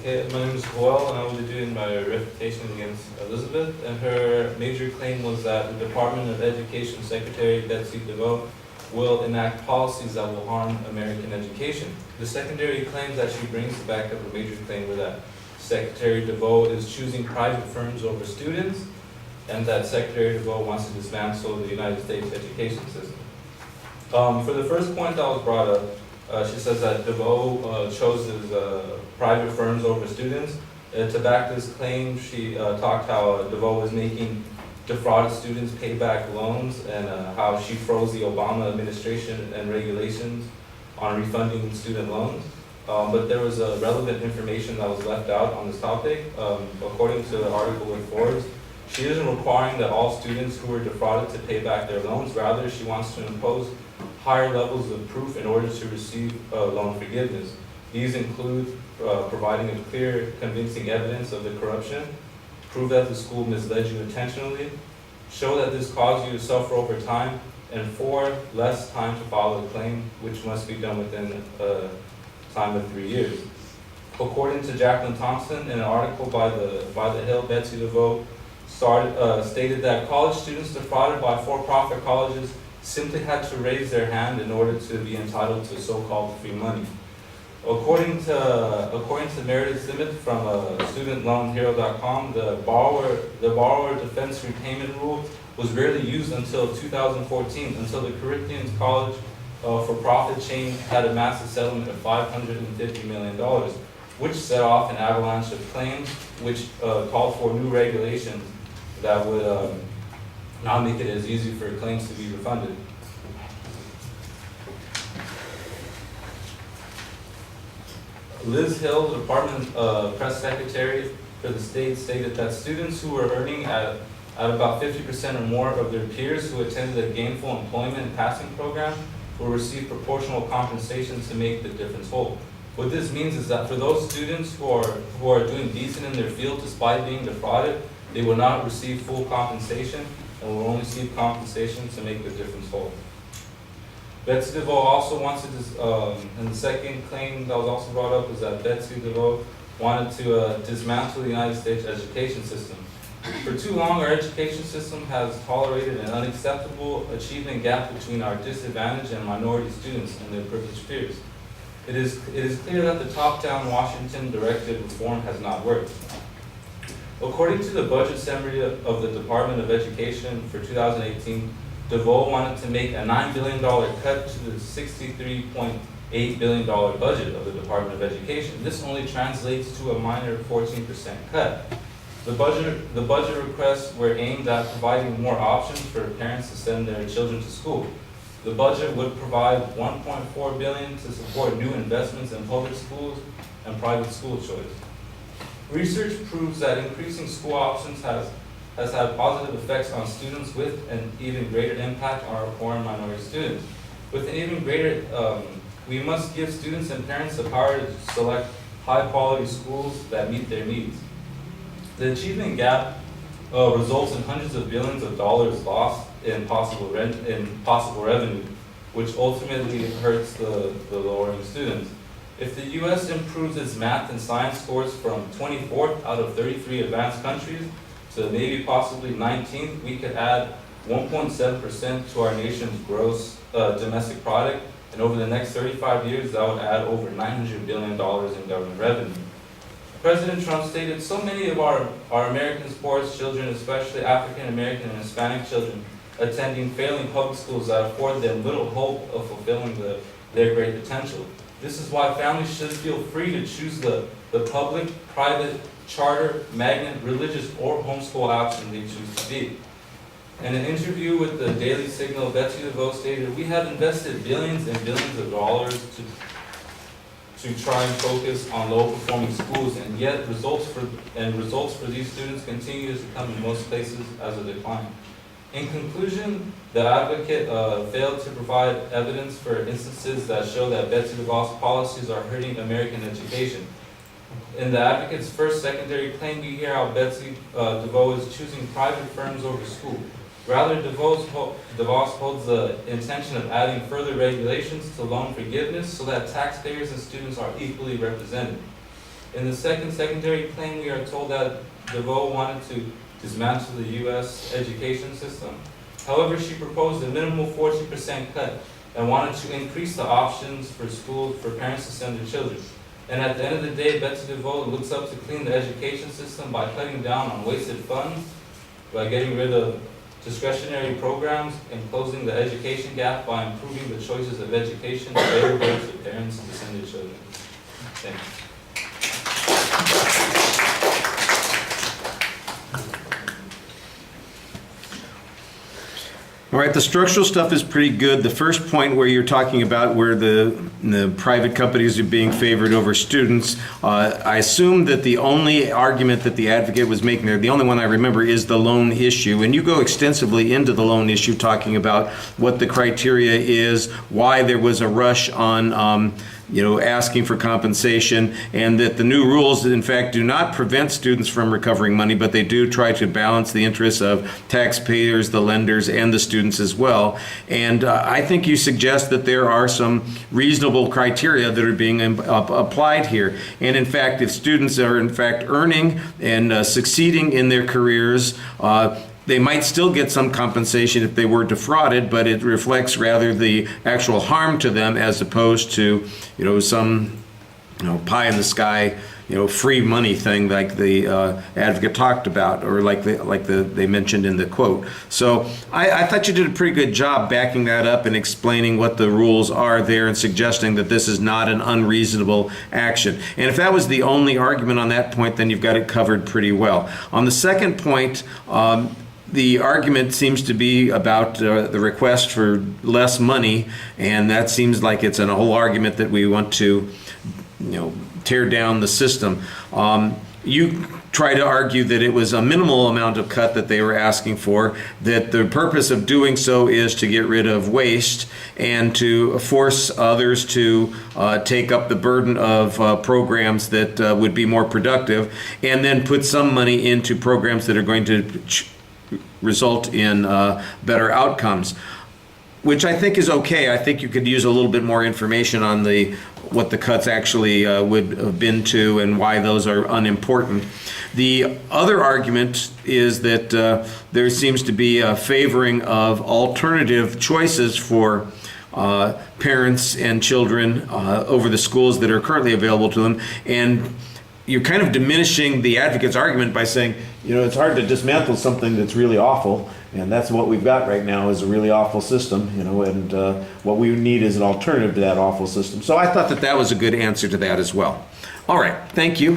Okay, my name is Joel, and I will be doing my refutation against Elizabeth. And her major claim was that the Department of Education Secretary Betsy DeVoe will enact policies that will harm American education. The secondary claims that she brings to back up her major claim were that Secretary DeVoe is choosing private firms over students, and that Secretary DeVoe wants to dismantle the United States education system. For the first point that was brought up, she says that DeVoe chose private firms over students. To back this claim, she talked how DeVoe was making defrauded students pay back loans, and how she froze the Obama administration and regulations on refunding student loans. But there was relevant information that was left out on this topic. According to the article in Forbes, she isn't requiring that all students who were defrauded to pay back their loans. Rather, she wants to impose higher levels of proof in order to receive loan forgiveness. These include providing a clear, convincing evidence of the corruption, prove that the school misled you intentionally, show that this caused you to suffer over time, and 4, less time to file a claim, which must be done within a time of 3 years. According to Jacqueline Thompson, in an article by the Hill, Betsy DeVoe stated that college students defrauded by for-profit colleges simply had to raise their hand in order to be entitled to so-called free money. According to Meredith Simmet from StudentLoanHero.com, the borrower defense repayment rule was rarely used until 2014, until the Corinthians College for-profit chain had a massive settlement of $550 million, which set off an avalanche of claims, which called for new regulations that would not make it as easy for claims to be refunded. Liz Hill, the Department Press Secretary for the state, stated that students who were earning at about 50% or more of their peers who attended a gainful employment passing program will receive proportional compensation to make the difference whole. What this means is that for those students who are doing decent in their field despite being defrauded, they will not receive full compensation and will only receive compensation to make the difference whole. Betsy DeVoe also wants to, and the second claim that was also brought up was that Betsy DeVoe wanted to dismantle the United States education system. For too long, our education system has tolerated an unacceptable achievement gap between our disadvantaged and minority students and their privileged peers. It is clear that the top-down Washington-directed reform has not worked. According to the budget summary of the Department of Education for 2018, DeVoe wanted to make a $9 billion cut to the $63.8 billion budget of the Department of Education. This only translates to a minor 14% cut. The budget requests were aimed at providing more options for parents to send their children to school. The budget would provide $1.4 billion to support new investments in public schools and private school choice. Research proves that increasing school options has had positive effects on students with an even greater impact on our poor and minority students. With an even greater, we must give students and parents the power to select high-quality schools that meet their needs. The achievement gap results in hundreds of billions of dollars lost in possible revenue, which ultimately hurts the lower-earning students. If the U.S. improves its math and science scores from 24th out of 33 advanced countries to maybe possibly 19th, we could add 1.7% to our nation's gross domestic product, and over the next 35 years, that would add over $900 billion in government revenue. President Trump stated so many of our American sports children, especially African American and Hispanic children, attending failing public schools that afford them little hope of fulfilling their great potential. This is why families should feel free to choose the public, private, charter, magnet, religious, or homeschool option they choose to be. In an interview with the Daily Signal, Betsy DeVoe stated, "We have invested billions and billions of dollars to try and focus on low-performing schools, and yet results for these students continue to come in most places as a decline." In conclusion, the advocate failed to provide evidence for instances that show that Betsy DeVoe's policies are hurting American education. In the advocate's first secondary claim, we hear how Betsy DeVoe is choosing private firms over school. Rather, DeVos holds the intention of adding further regulations to loan forgiveness so that taxpayers and students are equally represented. In the second secondary claim, we are told that DeVoe wanted to dismantle the U.S. education system. However, she proposed a minimal 40% cut and wanted to increase the options for schools for parents to send their children. And at the end of the day, Betsy DeVoe looks up to clean the education system by cutting down on wasted funds, by getting rid of discretionary programs, and closing the education gap by improving the choices of education available to parents to send their children. Thank you. All right, the structural stuff is pretty good. The first point where you're talking about where the private companies are being favored over students, I assume that the only argument that the advocate was making there, the only one I remember, is the loan issue. And you go extensively into the loan issue, talking about what the criteria is, why there was a rush on asking for compensation, and that the new rules, in fact, do not prevent students from recovering money, but they do try to balance the interests of taxpayers, the lenders, and the students as well. And I think you suggest that there are some reasonable criteria that are being applied here. And in fact, if students are in fact earning and succeeding in their careers, they might still get some compensation if they were defrauded, but it reflects rather the actual harm to them as opposed to, some, pie in the sky, free money thing like the advocate talked about, or like they mentioned in the quote. So I thought you did a pretty good job backing that up and explaining what the rules are there and suggesting that this is not an unreasonable action. And if that was the only argument on that point, then you've got it covered pretty well. On the second point, the argument seems to be about the request for less money, and that seems like it's a whole argument that we want to, tear down the system. You try to argue that it was a minimal amount of cut that they were asking for, that the purpose of doing so is to get rid of waste and to force others to take up the burden of programs that would be more productive, and then put some money into programs that are going to result in better outcomes, which I think is okay. I think you could use a little bit more information on what the cuts actually would have been to and why those are unimportant. The other argument is that there seems to be a favoring of alternative choices for parents and children over the schools that are currently available to them, and you're kind of diminishing the advocate's argument by saying, it's hard to dismantle something that's really awful, and that's what we've got right now is a really awful system, and what we need is an alternative to that awful system. So I thought that was a good answer to that as well. All right, thank you.